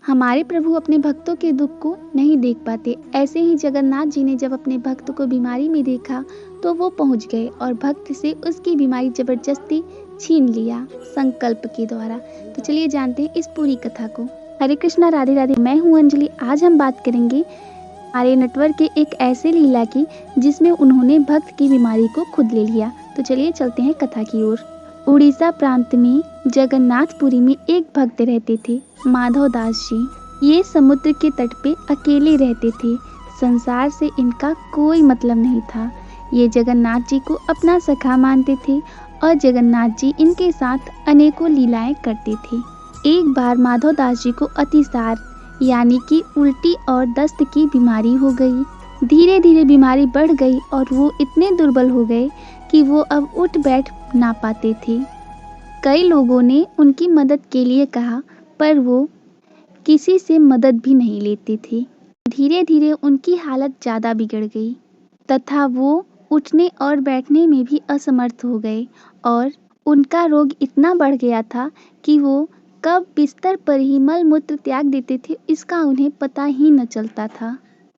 हमारे प्रभु अपने भक्तों के दुख को नहीं देख पाते। ऐसे ही जगन्नाथ जी ने जब अपने भक्त को बीमारी में देखा तो वो पहुंच गए और भक्त से उसकी बीमारी जबरदस्ती छीन लिया संकल्प के द्वारा। तो चलिए जानते हैं इस पूरी कथा को। हरे कृष्णा, राधे राधे। मैं हूँ अंजलि। आज हम बात करेंगे हमारे नटवर के एक ऐसे लीला की जिसमें उन्होंने भक्त की बीमारी को खुद ले लिया। तो चलिए चलते हैं कथा की ओर। उड़ीसा प्रांत में जगन्नाथपुरी में एक भक्त रहते थे, माधव दास जी। ये समुद्र के तट पे अकेले रहते थे। संसार से इनका कोई मतलब नहीं था। ये जगन्नाथ जी को अपना सखा मानते थे और जगन्नाथ जी इनके साथ अनेकों लीलाएं करते थे। एक बार माधव दास जी को अतिसार यानी कि उल्टी और दस्त की बीमारी हो गई। धीरे धीरे बीमारी बढ़ गई और वो इतने दुर्बल हो गए कि वो अब उठ बैठ ना पाते थे। कई लोगों ने उनकी मदद के लिए कहा पर वो किसी से मदद भी नहीं लेते थे। धीरे धीरे उनकी हालत ज़्यादा बिगड़ गई तथा वो उठने और बैठने में भी असमर्थ हो गए और उनका रोग इतना बढ़ गया था कि वो कब बिस्तर पर ही मल मूत्र त्याग देते थे इसका उन्हें पता ही न चलता था।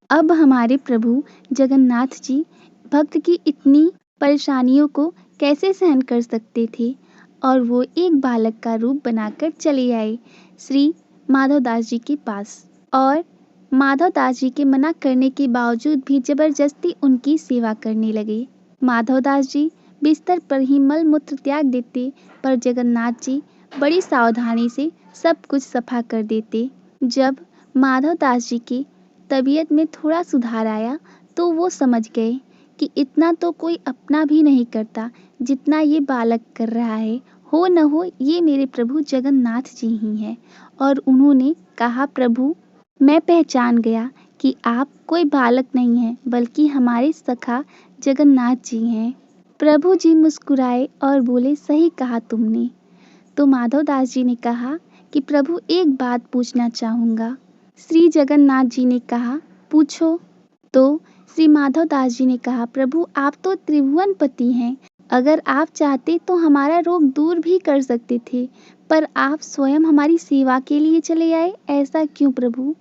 अब हमारे प्रभु जगन्नाथ जी भक्त की इतनी परेशानियों को कैसे सहन कर सकते थे और वो एक बालक का रूप बनाकर चले आए श्री माधव दास जी के पास और माधव दास जी के मना करने के बावजूद भी जबरदस्ती उनकी सेवा करने लगे। माधव दास जी बिस्तर पर ही मल मूत्र त्याग देते पर जगन्नाथ जी बड़ी सावधानी से सब कुछ सफा कर देते। जब माधव दास जी की तबीयत में थोड़ा सुधार आया तो वो समझ गए कि इतना तो कोई अपना भी नहीं करता जितना ये बालक कर रहा है। हो न हो ये मेरे प्रभु जगन्नाथ जी ही हैं। और उन्होंने कहा, प्रभु मैं पहचान गया कि आप कोई बालक नहीं हैं बल्कि हमारे सखा जगन्नाथ जी हैं। प्रभु जी मुस्कुराए और बोले, सही कहा तुमने। तो माधव दास जी ने कहा कि प्रभु एक बात पूछना चाहूँगा। श्री जगन्नाथ जी ने कहा, पूछो। तो श्री माधव दास जी ने कहा, प्रभु आप तो त्रिभुवनपति हैं, अगर आप चाहते तो हमारा रोग दूर भी कर सकते थे, पर आप स्वयं हमारी सेवा के लिए चले आए, ऐसा क्यों प्रभु?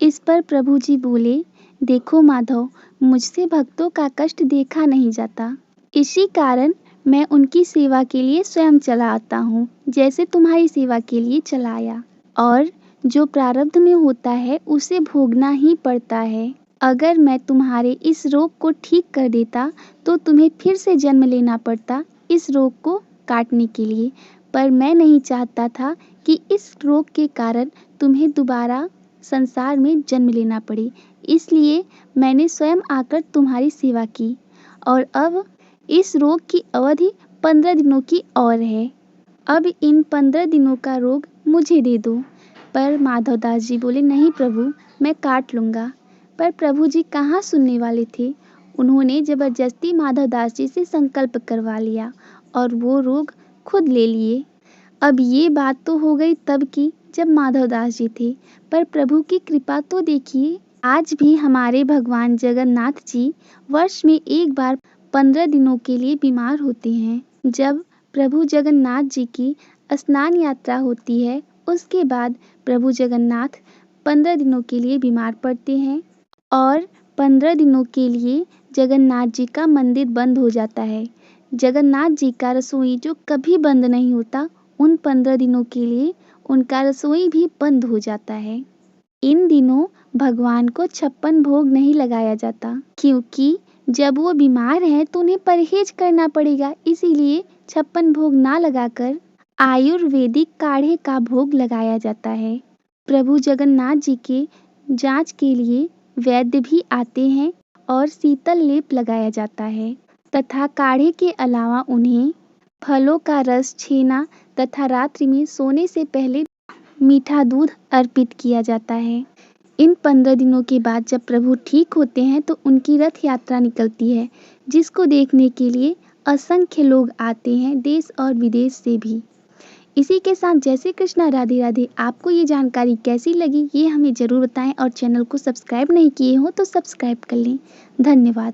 इस पर प्रभु जी बोले, देखो माधव, मुझसे भक्तों का कष्ट देखा नहीं जाता, इसी कारण मैं उनकी सेवा के लिए स्वयं चला आता हूँ, जैसे तुम्हारी सेवा के लिए चला आया। और जो प्रारब्ध में होता है उसे भोगना ही पड़ता है। अगर मैं तुम्हारे इस रोग को ठीक कर देता तो तुम्हें फिर से जन्म लेना पड़ता इस रोग को काटने के लिए, पर मैं नहीं चाहता था कि इस रोग के कारण तुम्हें दोबारा संसार में जन्म लेना पड़े, इसलिए मैंने स्वयं आकर तुम्हारी सेवा की। और अब इस रोग की अवधि 15 दिनों की और है। अब इन 15 दिनों का रोग मुझे दे दो। पर माधव दास जी बोले, नहीं प्रभु, मैं काट लूँगा। पर प्रभु जी कहाँ सुनने वाले थे। उन्होंने जबरदस्ती माधव दास जी से संकल्प करवा लिया और वो रोग खुद ले लिए। अब ये बात तो हो गई तब की जब माधव दास जी थे, पर प्रभु की कृपा तो देखिए, आज भी हमारे भगवान जगन्नाथ जी वर्ष में एक बार 15 दिनों के लिए बीमार होते हैं। जब प्रभु जगन्नाथ जी की स्नान यात्रा होती है उसके बाद प्रभु जगन्नाथ 15 दिनों के लिए बीमार पड़ते हैं और 15 दिनों के लिए जगन्नाथ जी का मंदिर बंद हो जाता है। जगन्नाथ जी का रसोई जो कभी बंद नहीं होता, उन 15 दिनों के लिए उनका रसोई भी बंद हो जाता है। इन दिनों भगवान को 56 भोग नहीं लगाया जाता, क्योंकि जब वो बीमार हैं तो उन्हें परहेज करना पड़ेगा, इसीलिए 56 भोग ना लगाकर आयुर्वेदिक काढ़े का भोग लगाया जाता है। प्रभु जगन्नाथ जी के जांच के लिए वैद्य भी आते हैं और शीतल लेप लगाया जाता है तथा काढ़े के अलावा उन्हें फलों का रस, छेना तथा रात्रि में सोने से पहले मीठा दूध अर्पित किया जाता है। इन 15 दिनों के बाद जब प्रभु ठीक होते हैं तो उनकी रथ यात्रा निकलती है, जिसको देखने के लिए असंख्य लोग आते हैं, देश और विदेश से भी। इसी के साथ जय श्री कृष्णा, राधे राधे। आपको ये जानकारी कैसी लगी ये हमें ज़रूर बताएं और चैनल को सब्सक्राइब नहीं किए हो तो सब्सक्राइब कर लें। धन्यवाद।